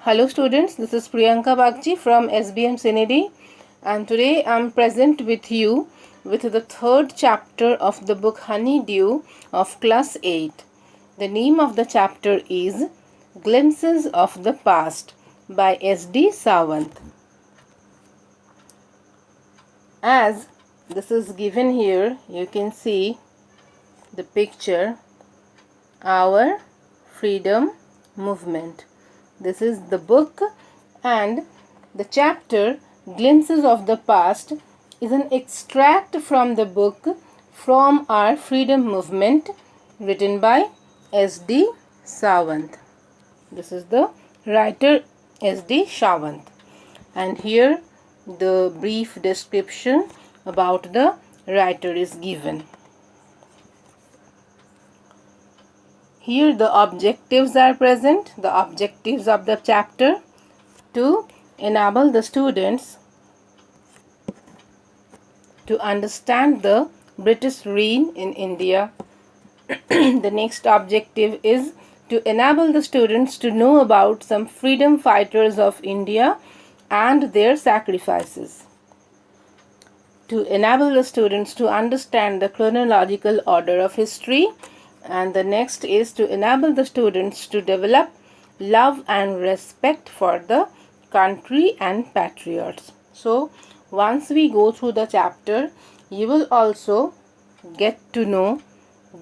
Hello students, this is Priyanka Bagchi from SVM Sinidih, and today I am present with you with the third chapter of the book Honeydew of class 8. The name of the chapter is Glimpses of the Past by S.D. Sawant. As this is given here, you can see the picture, Our Freedom Movement. This is the book, and the chapter Glimpses of the Past is an extract from the book From Our Freedom Movement, written by S.D. Sawant. This is the writer S.D. Sawant, and here the brief description about the writer is given. Here the objectives are present, the objectives of the chapter: to enable the students to understand the British reign in India. The next objective is to enable the students to know about some freedom fighters of India and their sacrifices. To enable the students to understand the chronological order of history. And the next is to enable the students to develop love and respect for the country and patriots. So once we go through the chapter, you will also get to know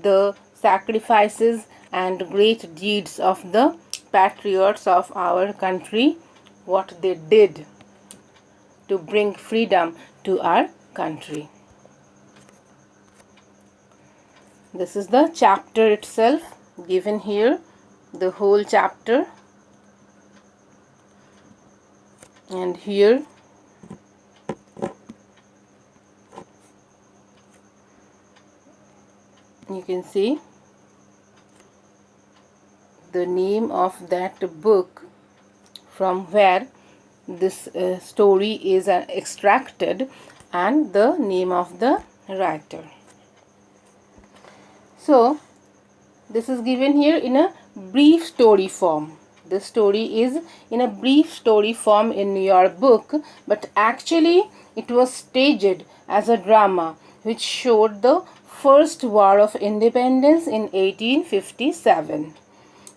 the sacrifices and great deeds of the patriots of our country, what they did to bring freedom to our country. This is the chapter itself given here, the whole chapter, and here you can see the name of that book from where this story is extracted, and the name of the writer. So this is given here in a brief story form. This story is in a brief story form in your book, but actually it was staged as a drama which showed the First War of Independence in 1857.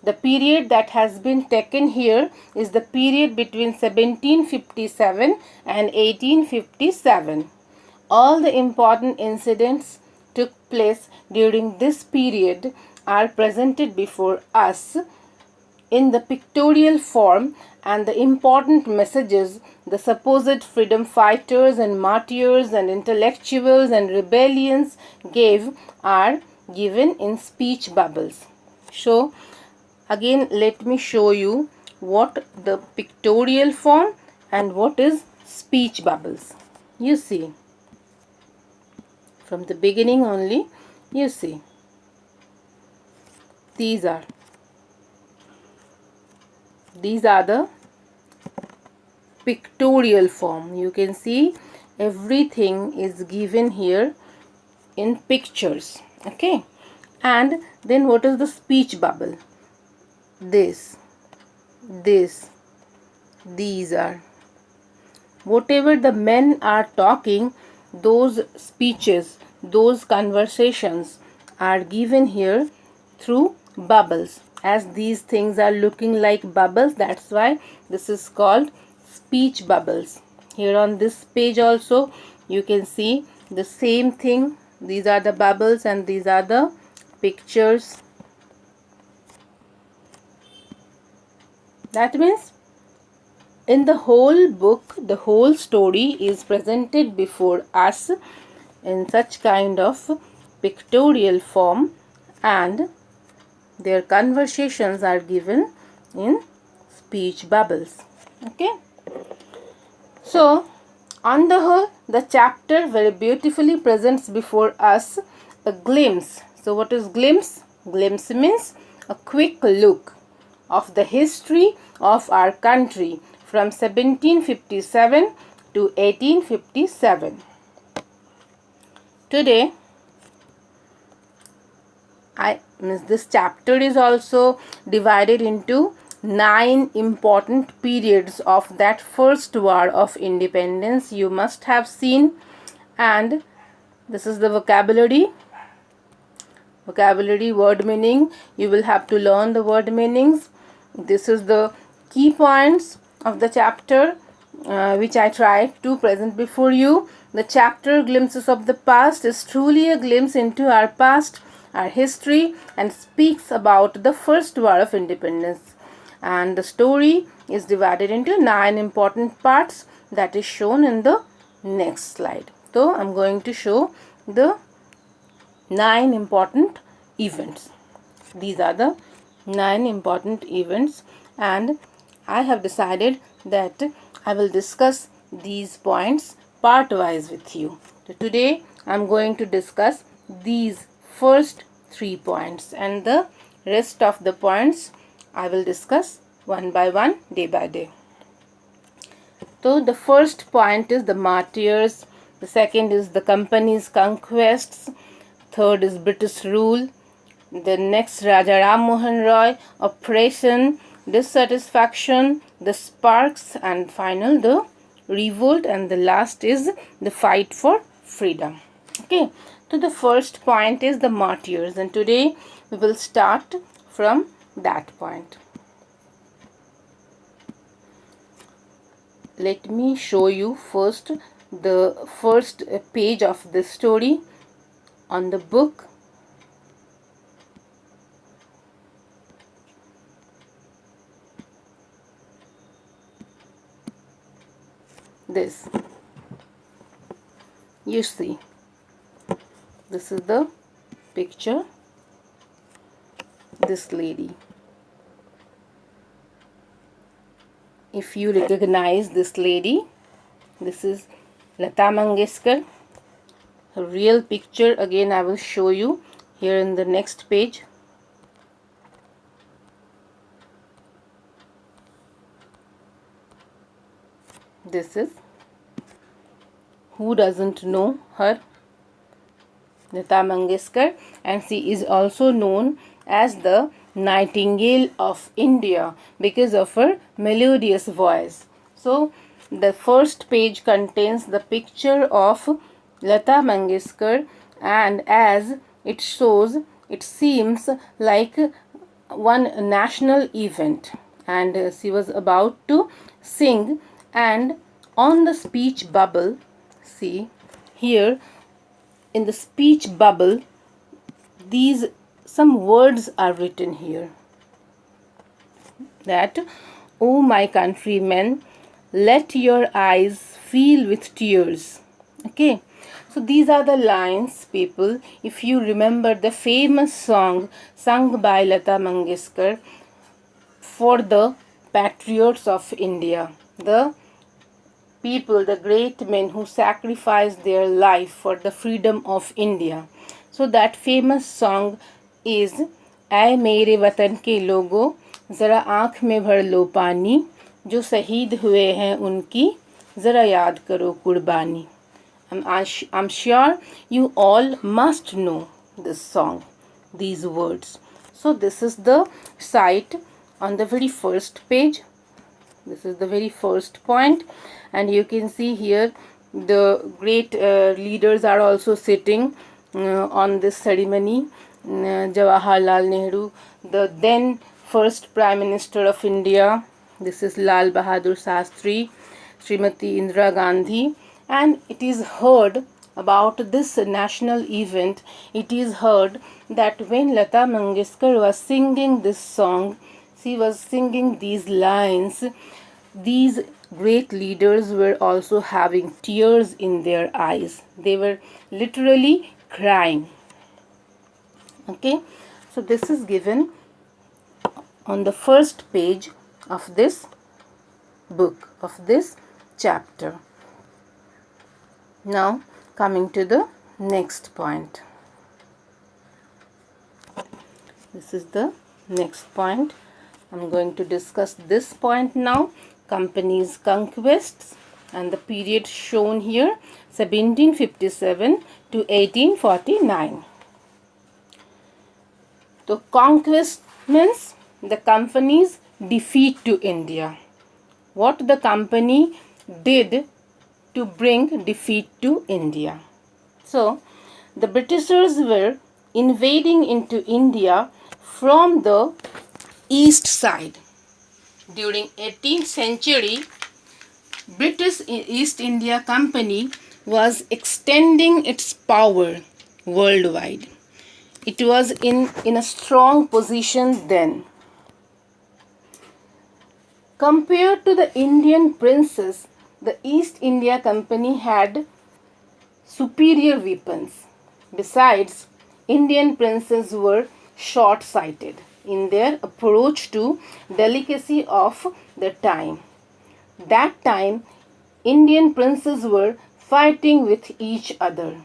The period that has been taken here is the period between 1757 and 1857. All the important incidents took place during this period are presented before us in the pictorial form, and the important messages the supposed freedom fighters and martyrs and intellectuals and rebellions gave are given in speech bubbles. So again let me show you what the pictorial form and what is speech bubbles. You see, from the beginning only, you see, these are the pictorial form. You can see everything is given here in pictures. Okay, and then what is the speech bubble? These are whatever the men are talking, those speeches, those conversations are given here through bubbles. As these things are looking like bubbles, that's why this is called speech bubbles. Here on this page also you can see the same thing. These are the bubbles and these are the pictures. That means in the whole book, the whole story is presented before us in such kind of pictorial form, and their conversations are given in speech bubbles. Okay. So on the whole, the chapter very beautifully presents before us a glimpse. So what is glimpse? Glimpse means a quick look of the history of our country from 1757 to 1857. Today this chapter is also divided into 9 important periods of that first war of independence you must have seen, and this is the vocabulary word meaning. You will have to learn the word meanings. This is the key points of the chapter which I tried to present before you. The chapter Glimpses of the Past is truly a glimpse into our past, our history, and speaks about the first war of independence. And the story is divided into 9 important parts that is shown in the next slide. So I'm going to show the 9 important events. These are the 9 important events, and I have decided that I will discuss these points part wise with you. So today I am going to discuss these first 3 points, and the rest of the points I will discuss one by one, day by day. So the first point is the martyrs, the second is the company's conquests, third is British rule, the next Raja Ram Mohan Roy, oppression, dissatisfaction, the sparks, and final the revolt, and the last is the fight for freedom. Okay, so the first point is the martyrs, and today we will start from that point. Let me show you first the first page of this story on the book. This, you see, this is the picture, this lady. If you recognize this lady, this is Lata Mangeshkar. Her real picture again I will show you here in the next page. This is, who doesn't know her, Lata Mangeshkar, and she is also known as the Nightingale of India because of her melodious voice. So the first page contains the picture of Lata Mangeshkar, and as it shows, it seems like one national event, and she was about to sing, and on the speech bubble, see here in the speech bubble, these some words are written here, that, "Oh my countrymen, let your eyes fill with tears." Okay, so these are the lines, people. If you remember the famous song sung by Lata Mangeshkar for the patriots of India, the people, the great men who sacrificed their life for the freedom of India. So that famous song is, "ऐ मेरे वतन के लोगों, ज़रा आँख में भर लो पानी, जो शहीद हुए हैं उनकी, ज़रा याद करो कुर्बानी." I'm sure you all must know this song, these words. So this is the site on the very first page. This is the very first point, and you can see here the great leaders are also sitting on this ceremony. Jawaharlal Nehru, the then first Prime Minister of India. This is Lal Bahadur Shastri, Srimati Indira Gandhi, and it is heard about this national event. It is heard that when Lata Mangeshkar was singing this song, she was singing these lines, these great leaders were also having tears in their eyes. They were literally crying. Okay, so this is given on the first page of this book, of this chapter. Now coming to the next point. This is the next point. I'm going to discuss this point now. Company's conquests, and the period shown here, 1757 to 1849. So conquest means the company's defeat to India. What the company did to bring defeat to India. So, the Britishers were invading into India from the east side. During 18th century, British East India Company was extending its power worldwide. It was in a strong position then. Compared to the Indian princes, the East India Company had superior weapons. Besides, Indian princes were short-sighted in their approach to delicacy of the time. That time, Indian princes were fighting with each other.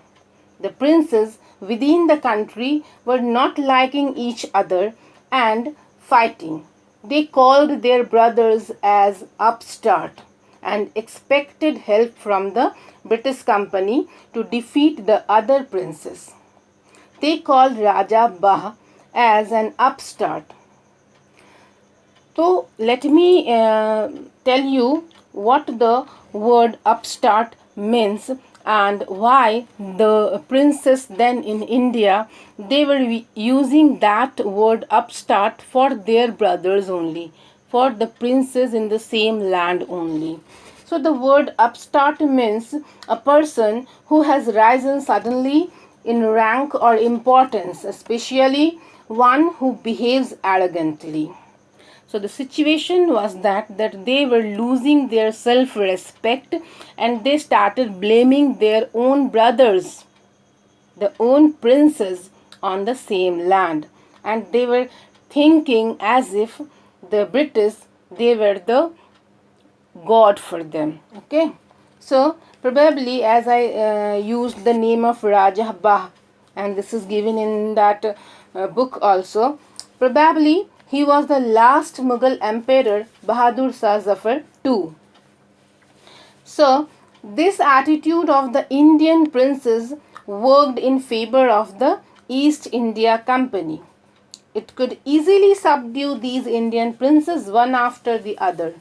The princes within the country were not liking each other and fighting. They called their brothers as upstart and expected help from the British Company to defeat the other princes. They called Raja Bah as an upstart. So let me tell you what the word upstart means and why the princes then in India, they were using that word upstart for their brothers only, for the princes in the same land only. So the word upstart means a person who has risen suddenly in rank or importance, especially one who behaves arrogantly. So the situation was that they were losing their self-respect and they started blaming their own brothers, the own princes on the same land. And they were thinking as if the British, they were the God for them. Okay. So probably as I used the name of Raja Bah, and this is given in that book also, probably he was the last Mughal emperor Bahadur Shah Zafar II. So this attitude of the Indian princes worked in favor of the East India Company. It could easily subdue these Indian princes one after the other.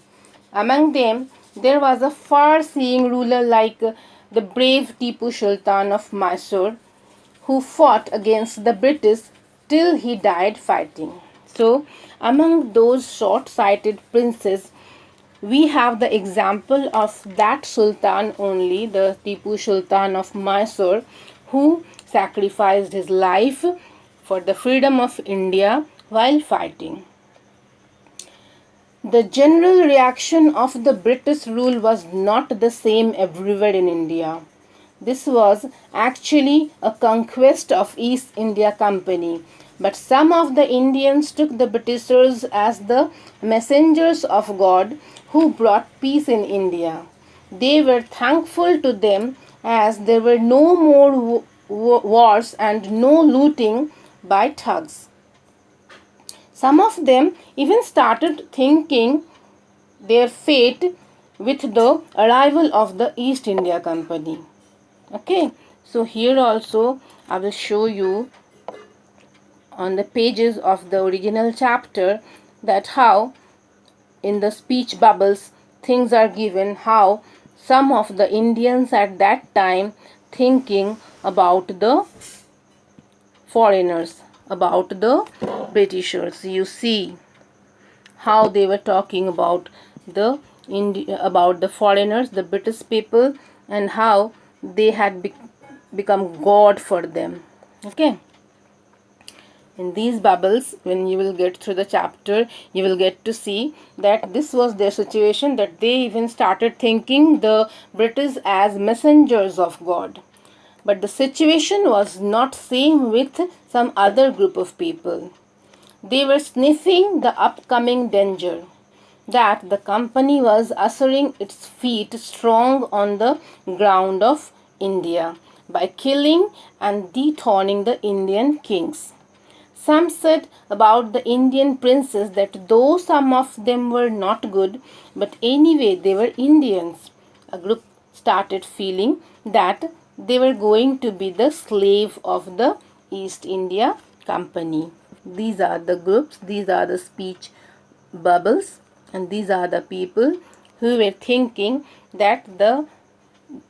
Among them, there was a far-seeing ruler like the brave Tipu Sultan of Mysore, who fought against the British till he died fighting. So, among those short-sighted princes, we have the example of that Sultan only, the Tipu Sultan of Mysore, who sacrificed his life for the freedom of India while fighting. The general reaction of the British rule was not the same everywhere in India. This was actually a conquest of East India Company, but some of the Indians took the Britishers as the messengers of God who brought peace in India. They were thankful to them as there were no more wars and no looting by thugs. Some of them even started thinking their fate with the arrival of the East India Company. Okay, so here also I will show you on the pages of the original chapter that how in the speech bubbles things are given, how some of the Indians at that time thinking about the foreigners, about the Britishers. You see how they were talking about the foreigners, the British people, and how they had become God for them. Okay. In these bubbles, when you will get through the chapter, you will get to see that this was their situation, that they even started thinking the British as messengers of God. But the situation was not same with some other group of people. They were sniffing the upcoming danger, that the company was ushering its feet strong on the ground of India by killing and dethroning the Indian kings. Some said about the Indian princes that though some of them were not good, but anyway they were Indians. A group started feeling that they were going to be the slave of the East India Company. These are the groups, these are the speech bubbles, and these are the people who were thinking that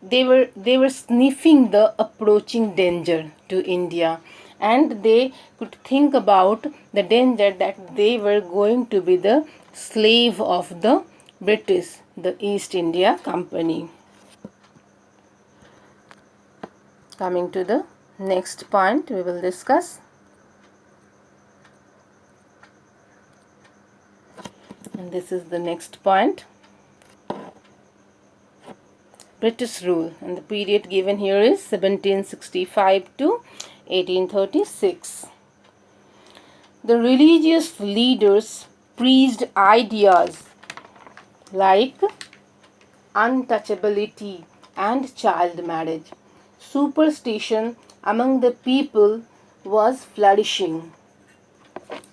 they were sniffing the approaching danger to India, and they could think about the danger that they were going to be the slave of the British, the East India Company. Coming to the next point we will discuss. And this is the next point. British rule, and the period given here is 1765 to 1836. The religious leaders preached ideas like untouchability and child marriage. Superstition among the people was flourishing.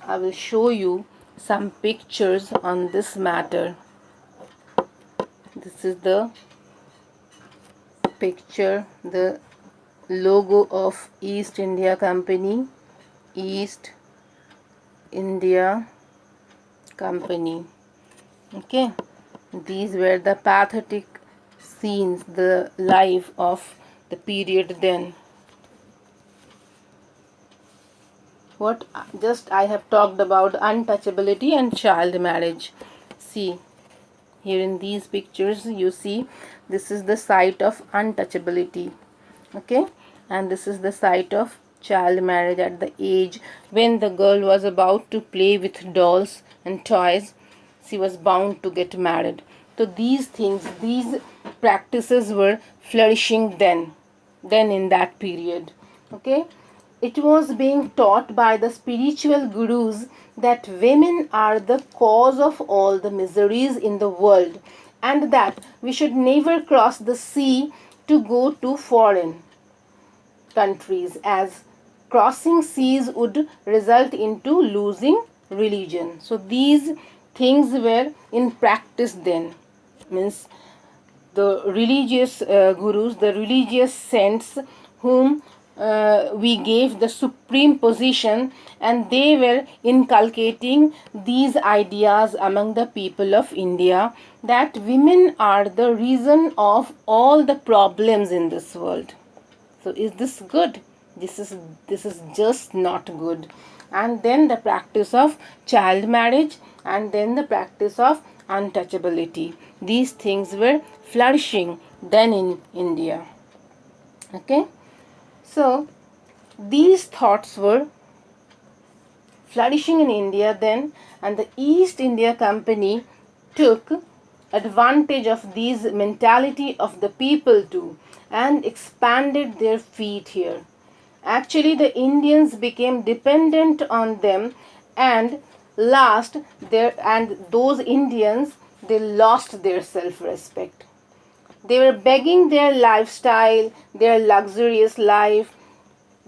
I will show you some pictures on this matter. This is the picture, the logo of East India Company. East India Company. Okay, these were the pathetic scenes, the life of the period then. What just I have talked about untouchability and child marriage. See, here in these pictures you see this is the site of untouchability, okay, and this is the site of child marriage. At the age when the girl was about to play with dolls and toys, she was bound to get married. So these things, these practices were flourishing then in that period, okay. It was being taught by the spiritual gurus that women are the cause of all the miseries in the world, and that we should never cross the sea to go to foreign countries, as crossing seas would result into losing religion. So these things were in practice then. Means the religious gurus, the religious saints whom we gave the supreme position, and they were inculcating these ideas among the people of India that women are the reason of all the problems in this world. So is this good? This is just not good. And then the practice of child marriage, and then the practice of untouchability. These things were flourishing then in India. Okay. So these thoughts were flourishing in India then, and the East India Company took advantage of these mentality of the people too, and expanded their feet here. Actually, the Indians became dependent on them, and those Indians, they lost their self-respect. They were begging their lifestyle, their luxurious life,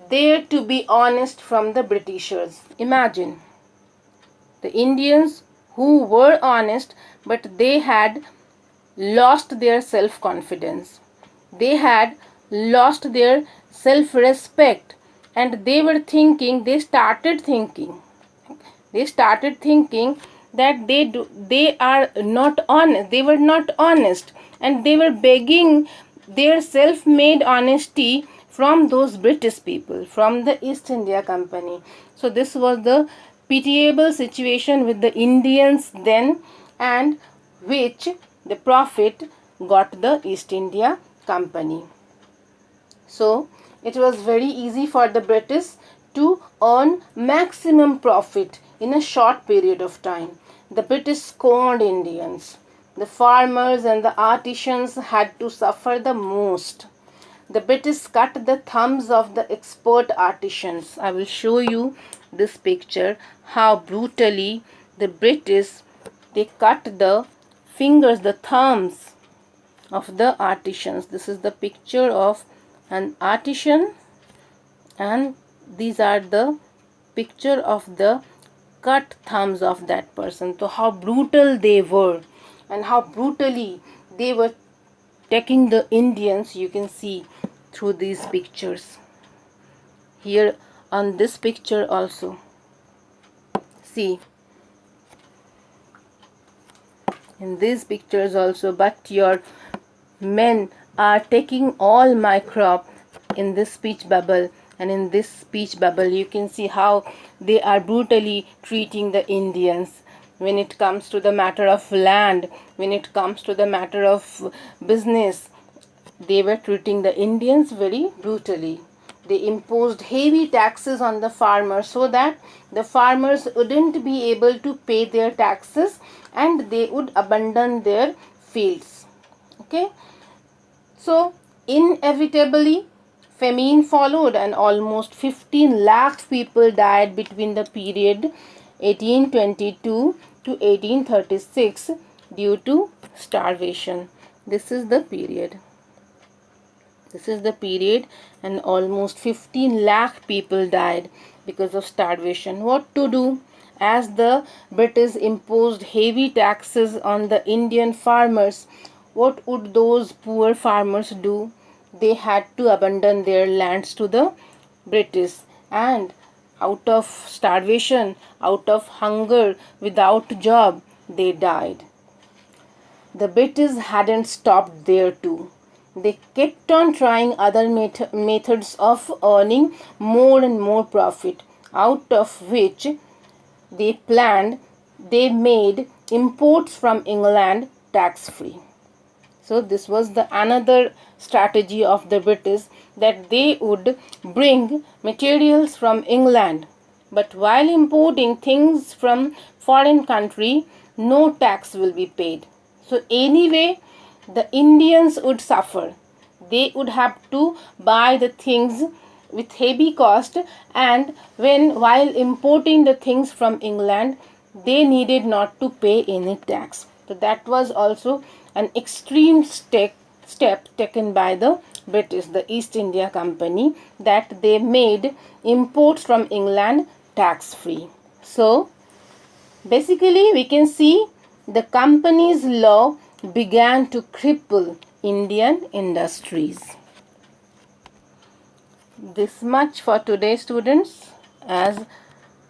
there to be honest from the Britishers. Imagine the Indians who were honest, but they had lost their self-confidence. They had lost their self-respect, and they started thinking that they are not honest. They were not honest, and they were begging their self-made honesty from those British people, from the East India Company. So this was the pitiable situation with the Indians then, and which the profit got the East India Company. So it was very easy for the British to earn maximum profit in a short period of time. The British scorned Indians. The farmers and the artisans had to suffer the most. The British cut the thumbs of the expert artisans. I will show you this picture, how brutally the British, they cut the fingers, the thumbs of the artisans. This is the picture of an artisan, and these are the picture of the cut thumbs of that person. So how brutal they were, and how brutally they were taking the Indians, you can see through these pictures. Here on this picture also, see, in these pictures also, but your men are taking all my crop in this speech bubble. And in this speech bubble you can see how they are brutally treating the Indians when it comes to the matter of land, when it comes to the matter of business. They were treating the Indians very brutally. They imposed heavy taxes on the farmers so that the farmers wouldn't be able to pay their taxes and they would abandon their fields. Okay, so inevitably famine followed and almost 15 lakh people died between the period 1822 to 1836 due to starvation. This is the period. This is the period, and almost 15 lakh people died because of starvation. What to do? As the British imposed heavy taxes on the Indian farmers, what would those poor farmers do? They had to abandon their lands to the British, and out of starvation, out of hunger, without job, they died. The British hadn't stopped there too. They kept on trying other methods of earning more and more profit, out of which they made imports from England tax free. So this was the another strategy of the British, that they would bring materials from England, but while importing things from foreign country, no tax will be paid. So anyway, the Indians would suffer. They would have to buy the things with heavy cost, and while importing the things from England, they needed not to pay any tax. So that was also an extreme step taken by the British, the East India Company, that they made imports from England tax free. So basically we can see the company's law began to cripple Indian industries. This much for today, students, as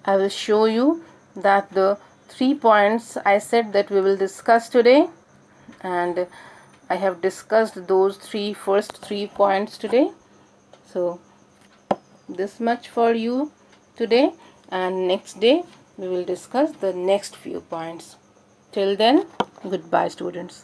I will show you that the 3 points I said that we will discuss today, and I have discussed those first three points today. So this much for you today, and next day we will discuss the next few points. Till then, goodbye, students.